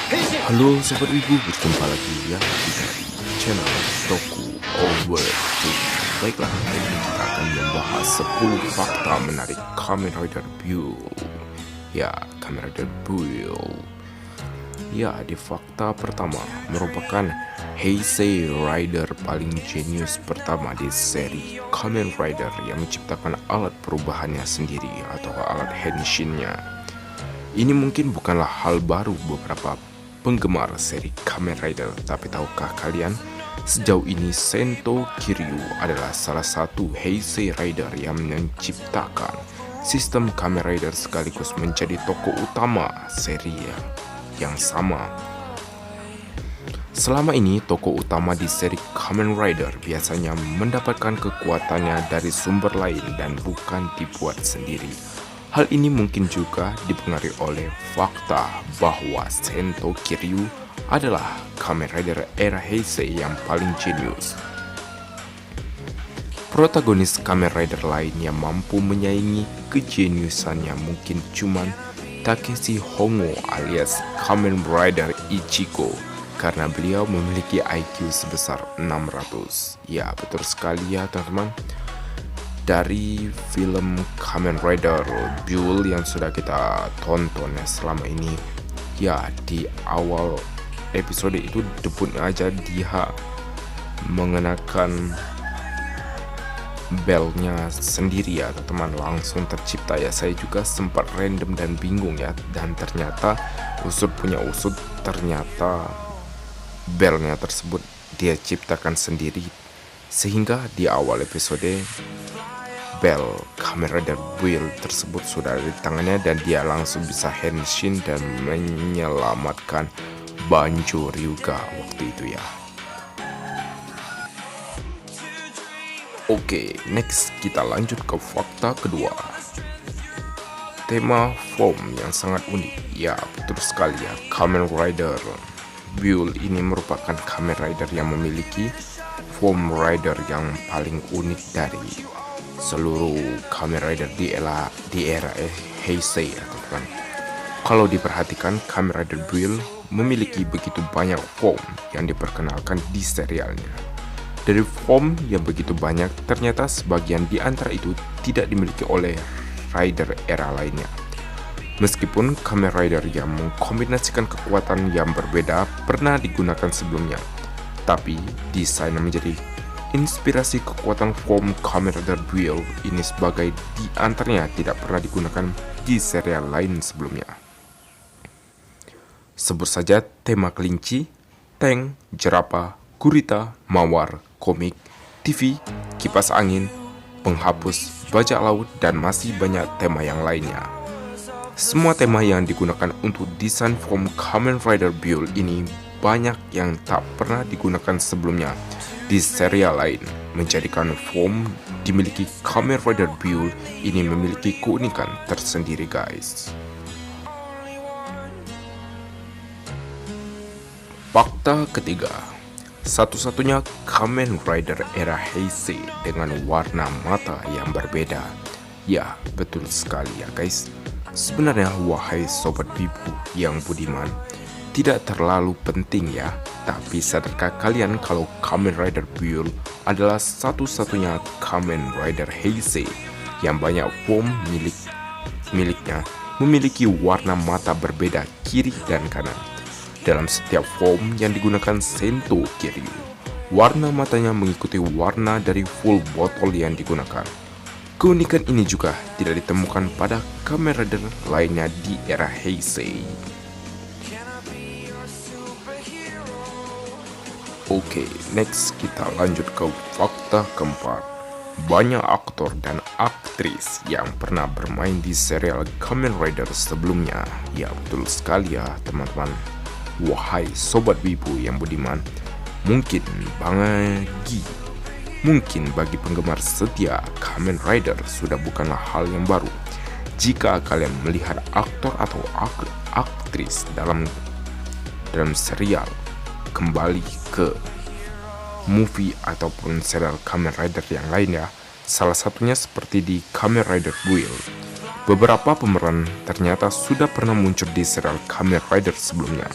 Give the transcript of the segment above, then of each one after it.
Halo Sobat Wibu, berjumpa lagi ya di channel Toku Overview. Baiklah, hari ini kita akan membahas 10 fakta menarik Kamen Rider Build. Ya, Kamen Rider Build. Ya, di fakta pertama merupakan Heisei Rider paling jenius pertama di seri Kamen Rider yang menciptakan alat perubahannya sendiri atau alat henshinnya. Ini mungkin bukanlah hal baru beberapa penggemar seri Kamen Rider, tapi tahukah kalian, sejauh ini Sento Kiryu adalah salah satu Heisei Rider yang menciptakan sistem Kamen Rider sekaligus menjadi tokoh utama seri yang sama. Selama ini, tokoh utama di seri Kamen Rider biasanya mendapatkan kekuatannya dari sumber lain dan bukan dibuat sendiri. Hal ini mungkin juga dipengaruhi oleh fakta bahwa Sento Kiryu adalah Kamen Rider era Heisei yang paling jenius. Protagonis Kamen Rider lain yang mampu menyaingi kejeniusannya mungkin cuman Takeshi Hongo alias Kamen Rider Ichigo, karena beliau memiliki IQ sebesar 600. Ya, betul sekali ya teman-teman. Dari film Kamen Rider Build yang sudah kita tonton ya selama ini, ya di awal episode itu debutnya aja dia mengenakan belnya sendiri ya teman, langsung tercipta ya. Saya juga sempat random dan bingung ya, dan ternyata usut punya usut, ternyata belnya tersebut dia ciptakan sendiri, sehingga di awal episode bel Kamen Rider Build tersebut sudah ada di tangannya dan dia langsung bisa henshin dan menyelamatkan Banjo Ryuga waktu itu ya. Oke, next kita lanjut ke fakta kedua. Tema form yang sangat unik. Ya, betul sekali ya. Kamen Rider Build ini merupakan Kamen Rider yang memiliki form rider yang paling unik dari seluruh Kamen Rider di era Heisei ya teman. Kalau diperhatikan, Kamen Rider Build memiliki begitu banyak form yang diperkenalkan di serialnya. Dari form yang begitu banyak, ternyata sebagian di antara itu tidak dimiliki oleh rider era lainnya. Meskipun Kamen Rider yang mengkombinasikan kekuatan yang berbeda pernah digunakan sebelumnya, tapi desain menjadi inspirasi kekuatan form Kamen Rider Build ini sebagai di antaranya tidak pernah digunakan di serial lain sebelumnya. Sebut saja tema kelinci, tank, jerapah, gurita, mawar, komik, TV, kipas angin, penghapus, bajak laut, dan masih banyak tema yang lainnya. Semua tema yang digunakan untuk desain form Kamen Rider Build ini banyak yang tak pernah digunakan sebelumnya di serial lain, menjadikan form dimiliki Kamen Rider Build ini memiliki keunikan tersendiri guys. Fakta ketiga, satu-satunya Kamen Rider era Heisei dengan warna mata yang berbeda. Ya, betul sekali ya guys. Sebenarnya wahai sobat wibu yang budiman, tidak terlalu penting ya, tapi sadarkah kalian kalau Kamen Rider Build adalah satu-satunya Kamen Rider Heisei yang banyak form miliknya memiliki warna mata berbeda kiri dan kanan. Dalam setiap form yang digunakan Sento Kiryu, warna matanya mengikuti warna dari full botol yang digunakan. Keunikan ini juga tidak ditemukan pada Kamen Rider lainnya di era Heisei. Oke, next kita lanjut ke fakta keempat. Banyak aktor dan aktris yang pernah bermain di serial Kamen Rider sebelumnya. Ya, betul sekali ya teman-teman. Wahai sobat wibu yang budiman, mungkin bagi penggemar setia Kamen Rider sudah bukanlah hal yang baru jika kalian melihat aktor atau aktris dalam serial kembali ke movie ataupun serial Kamen Rider yang lainnya. Salah satunya seperti di Kamen Rider Build. Beberapa pemeran ternyata sudah pernah muncul di serial Kamen Rider sebelumnya.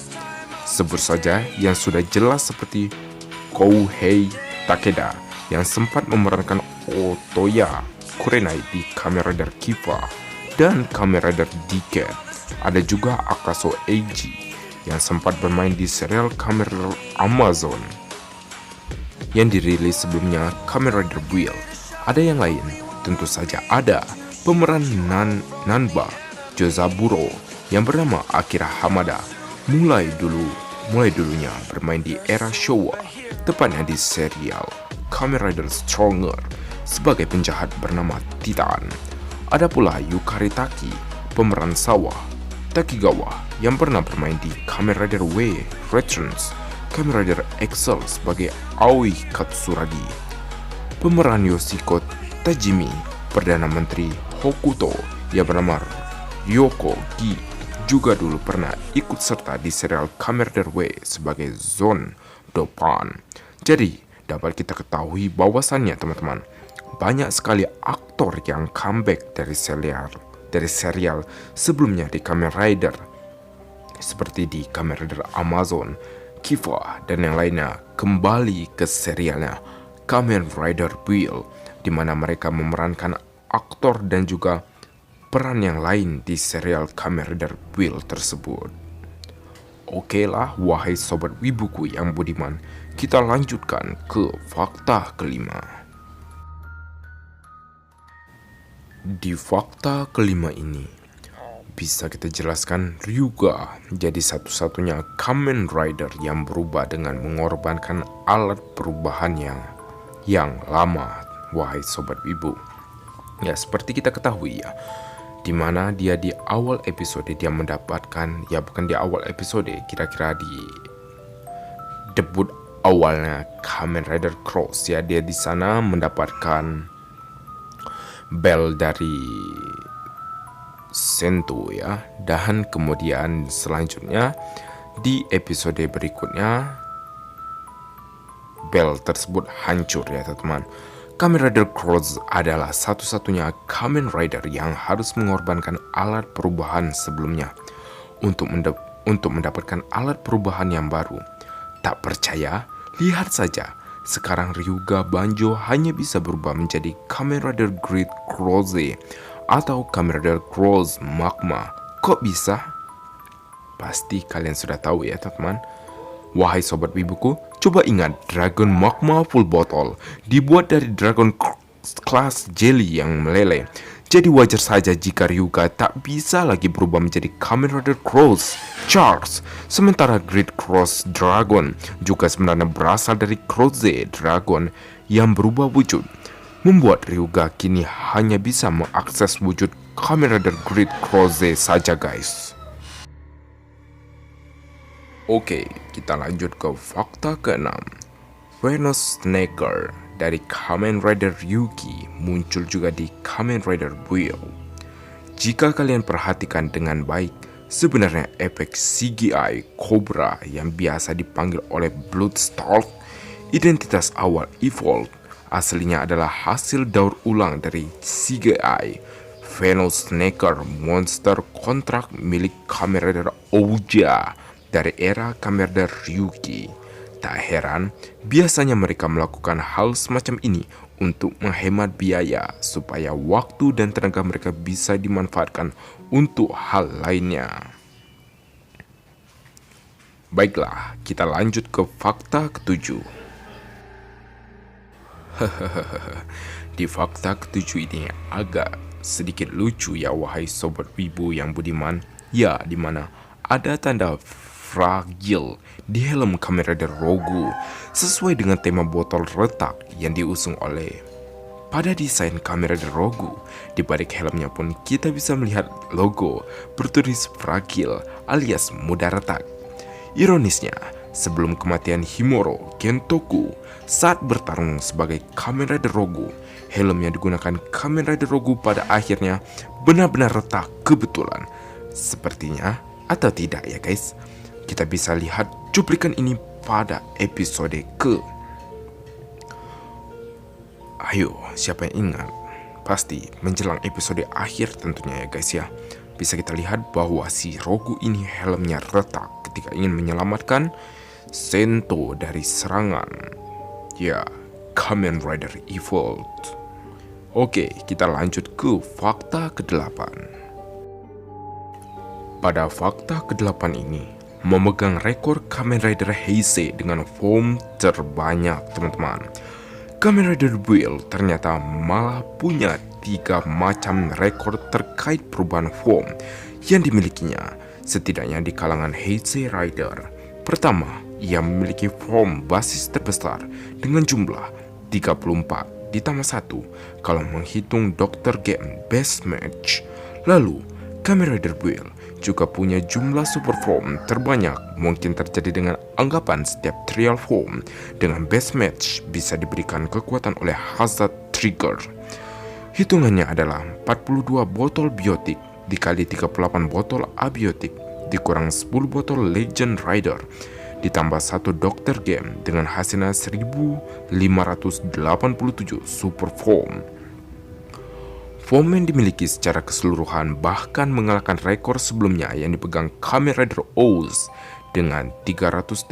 Sebut saja yang sudah jelas seperti Kouhei Takeda yang sempat memerankan Otoya Kurenai di Kamen Rider Kiva dan Kamen Rider Decade. Ada juga Akaso Eiji yang sempat bermain di serial Kamen Rider Amazon yang dirilis sebelumnya, Kamen Rider Build. Ada yang lain, tentu saja ada pemeran Nanba Jozaburo yang bernama Akira Hamada. Mulai dulunya bermain di era Showa, tepatnya di serial Kamen Rider Stronger sebagai penjahat bernama Titan. Ada pula Yukari Taki, pemeran Sawa Takigawa yang pernah bermain di Kamen Rider W Returns, Kamen Rider Excel sebagai Aoi Katsuragi. Pemeran Yoshiko Tajimi, Perdana Menteri Hokuto yang bernama Ryoko Gi, juga dulu pernah ikut serta di serial Kamen Rider W sebagai Zone Dopan. Jadi, dapat kita ketahui bahwasannya teman-teman, banyak sekali aktor yang comeback dari serial sebelumnya di Kamen Rider, seperti di Kamen Rider Amazon, Kiva, dan yang lainnya, kembali ke serialnya Kamen Rider Build, di mana mereka memerankan aktor dan juga peran yang lain di serial Kamen Rider Build tersebut. Oke lah, wahai sobat wibuku yang budiman, kita lanjutkan ke fakta kelima. Di fakta kelima ini, bisa kita jelaskan Ryuga jadi satu-satunya Kamen Rider yang berubah dengan mengorbankan alat perubahan yang lama, wahai sobat wibu. Ya, seperti kita ketahui ya, dimana dia di awal episode dia mendapatkan, ya bukan di awal episode, kira-kira di debut awalnya Kamen Rider Cross ya, dia di sana mendapatkan bel dari Sento ya, dan kemudian selanjutnya di episode berikutnya bel tersebut hancur ya teman-teman. Kamen Rider Cross adalah satu-satunya Kamen Rider yang harus mengorbankan alat perubahan sebelumnya untuk mendapatkan alat perubahan yang baru. Tak percaya? Lihat saja. Sekarang Ryuga Banjo hanya bisa berubah menjadi Kamen Rider Great Cross atau Kamen Rider Cross Magma. Kok bisa? Pasti kalian sudah tahu ya teman-teman. Wahai sobat wibuku, coba ingat Dragon Magma Full Bottle dibuat dari Dragon Class Jelly yang meleleh. Jadi wajar saja jika Ryuga tak bisa lagi berubah menjadi Kamen Rider Cross Charge. Sementara Great Cross Dragon juga sebenarnya berasal dari Cross Dragon yang berubah wujud, membuat Ryuga kini hanya bisa mengakses wujud Kamen Rider Great Cross saja guys. Oke, kita lanjut ke fakta ke-6. Venus Snaker dari Kamen Rider Ryuki muncul juga di Kamen Rider Build. Jika kalian perhatikan dengan baik, sebenarnya efek CGI Cobra yang biasa dipanggil oleh Bloodstalk, identitas awal Evolve, aslinya adalah hasil daur ulang dari CGI Venus Snaker monster kontrak milik Kamen Rider Ouja dari era Kamen Rider Ryuki. Tak heran, biasanya mereka melakukan hal semacam ini untuk menghemat biaya supaya waktu dan tenaga mereka bisa dimanfaatkan untuk hal lainnya. Baiklah, kita lanjut ke fakta ketujuh. Di fakta ketujuh ini agak sedikit lucu ya wahai sobat wibu yang budiman. Ya, dimana ada tanda fragile di helm Kamen Rider Rogu sesuai dengan tema botol retak yang diusung oleh pada desain Kamen Rider Rogu. Di balik helmnya pun kita bisa melihat logo bertulis fragile alias mudah retak. Ironisnya, sebelum kematian Himuro Gentoku saat bertarung sebagai Kamen Rider Rogu, helm yang digunakan Kamen Rider Rogu pada akhirnya benar-benar retak kebetulan. Sepertinya atau tidak ya guys? Kita bisa lihat cuplikan ini pada episode ke. Ayo, siapa yang ingat? Pasti menjelang episode akhir tentunya ya guys ya. bisa kita lihat bahwa si Rogu ini helmnya retak ketika ingin menyelamatkan Sento dari serangan. Ya, Kamen Rider Evolved. Oke, kita lanjut ke fakta ke-8. Pada fakta ke-8 ini, memegang rekor Kamen Rider Heisei dengan form terbanyak, teman-teman. Kamen Rider Build ternyata malah punya 3 macam rekor terkait perubahan form yang dimilikinya, setidaknya di kalangan Heisei Rider. Pertama, ia memiliki form basis terbesar dengan jumlah 34 ditambah 1 kalau menghitung Dr. Game Best Match. Lalu, Kamen Rider Build juga punya jumlah super form terbanyak mungkin terjadi dengan anggapan setiap trial form dengan best match bisa diberikan kekuatan oleh hazard trigger. Hitungannya adalah 42 botol biotik dikali 38 botol abiotik dikurang 10 botol Legend Rider ditambah 1 Dr. Game dengan hasilnya 1587 super form. Form yang dimiliki secara keseluruhan bahkan mengalahkan rekor sebelumnya yang dipegang Kamen Rider Oz dengan 334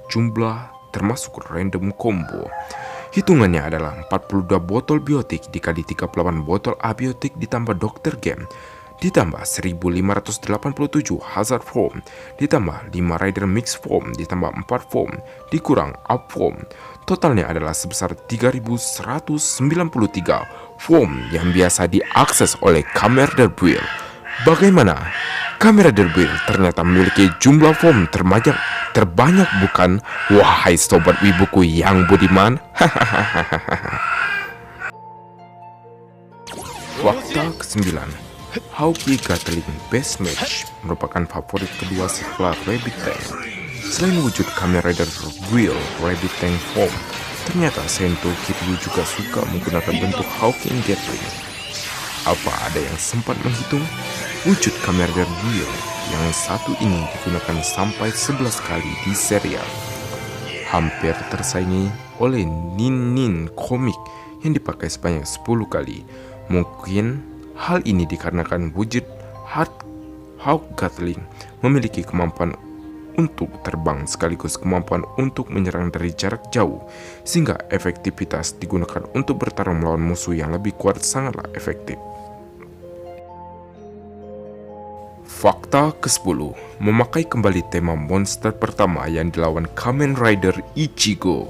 jumlah termasuk random combo. Hitungannya adalah 42 botol biotik dikali 38 botol abiotik ditambah Dr. Game ditambah 1587 hazard form ditambah 5 rider mix form ditambah 4 form dikurang up form. Totalnya adalah sebesar 3193 form yang biasa diakses oleh Kamen Rider Build. Bagaimana? Kamen Rider Build ternyata memiliki jumlah form terbanyak bukan? Wahai sobat wibuku yang budiman. Fakta ke-9, Hauki Gatling Best Match merupakan favorit kedua setelah Rabbit Tank. Selain wujud Kamen Rider Build Rabbit Tank form, ternyata Sento Kiryu juga suka menggunakan bentuk Hauki Gatling. Apa ada yang sempat menghitung? Wujud Kamen Rider Build yang satu ini digunakan sampai 11 kali di serial, hampir tersaingi oleh Nin komik yang dipakai sebanyak 10 kali. Mungkin hal ini dikarenakan wujud Hawk Gatling memiliki kemampuan untuk terbang sekaligus kemampuan untuk menyerang dari jarak jauh, sehingga efektivitas digunakan untuk bertarung melawan musuh yang lebih kuat sangatlah efektif. Fakta ke-10, memakai kembali tema monster pertama yang dilawan Kamen Rider Ichigo.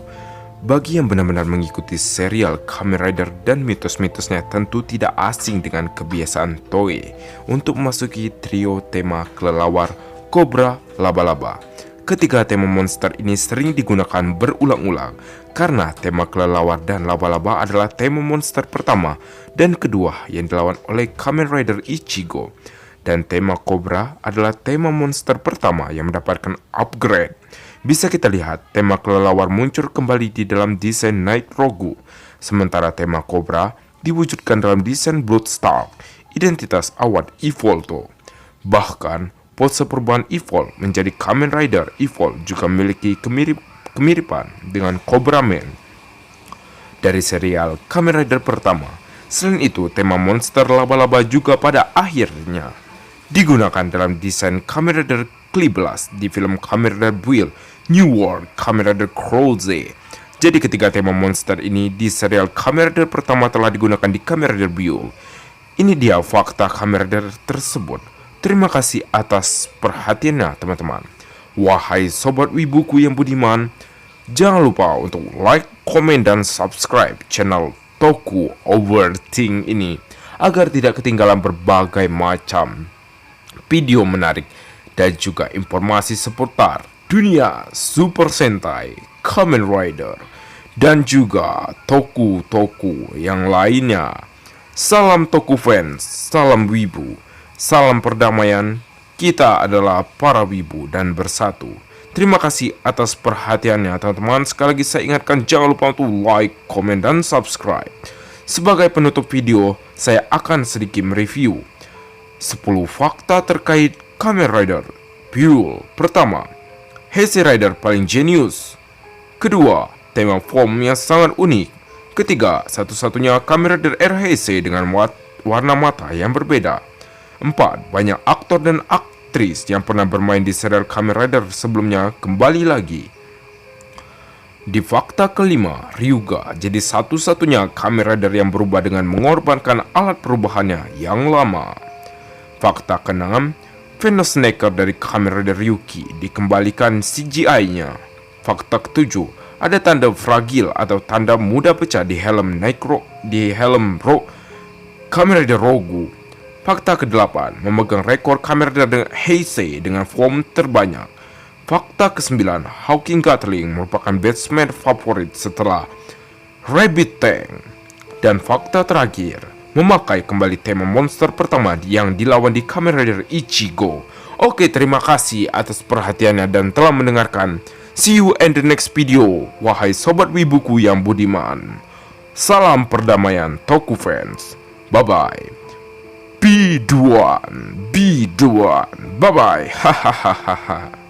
Bagi yang benar-benar mengikuti serial Kamen Rider dan mitos-mitosnya tentu tidak asing dengan kebiasaan Toei untuk memasuki trio tema kelelawar, kobra, laba-laba. Ketiga tema monster ini sering digunakan berulang-ulang karena tema kelelawar dan laba-laba adalah tema monster pertama dan kedua yang dilawan oleh Kamen Rider Ichigo. Dan tema kobra adalah tema monster pertama yang mendapatkan upgrade. Bisa kita lihat, tema kelelawar muncul kembali di dalam desain Night Rogu, sementara tema Cobra diwujudkan dalam desain Bloodstalk, identitas awal Evolto. Bahkan, pose perubahan Evol menjadi Kamen Rider Evol juga memiliki kemiripan dengan Cobra Man dari serial Kamen Rider pertama. Selain itu, tema monster laba-laba juga pada akhirnya digunakan dalam desain Kamen Rider Kliblas di film Kamen Rider Build New World Kamen Rider Croze. Jadi ketiga tema monster ini di serial Kamen Rider pertama telah digunakan di Kamen Rider Build. Ini dia fakta Kamen Rider tersebut. Terima kasih atas perhatiannya teman-teman. Wahai sobat wibuku yang budiman, jangan lupa untuk like, komen, dan subscribe channel Toku Overthink ini agar tidak ketinggalan berbagai macam video menarik dan juga informasi seputar dunia Super Sentai, Kamen Rider, dan juga toku-toku yang lainnya. Salam Toku fans, salam wibu, salam perdamaian. Kita adalah para wibu dan bersatu. Terima kasih atas perhatiannya teman-teman. Sekali lagi saya ingatkan, jangan lupa untuk like, komen, dan subscribe. Sebagai penutup video, saya akan sedikit mereview 10 fakta terkait Kamen Rider Build. Pertama, Heisei Rider paling jenius. Kedua, tema formnya sangat unik. Ketiga, satu-satunya Kamen Rider R Heisei dengan warna mata yang berbeda. 4. Banyak aktor dan aktris yang pernah bermain di serial Kamen Rider sebelumnya kembali lagi. Di fakta kelima, Ryuga jadi satu-satunya Kamen Rider yang berubah dengan mengorbankan alat perubahannya yang lama. Fakta keenam, Venus Snaker dari Kamen Rider Ryuki dikembalikan CGI-nya. Fakta ketujuh, ada tanda fragil atau tanda mudah pecah di helm Kamen Rider Rogu. Fakta ke-8, memegang rekor Kamen Rider dengan Heisei dengan form terbanyak. Fakta ke-9, Hawking Gatling merupakan batsman favorit setelah Rabbit Tank. Dan fakta terakhir, memakai kembali tema monster pertama yang dilawan di Kamen Rider Ichigo. Oke, terima kasih atas perhatiannya dan telah mendengarkan. See you in the next video, wahai sobat wibuku yang budiman. Salam perdamaian Toku fans. Bye-bye. Be the one. Bye-bye. Hahaha.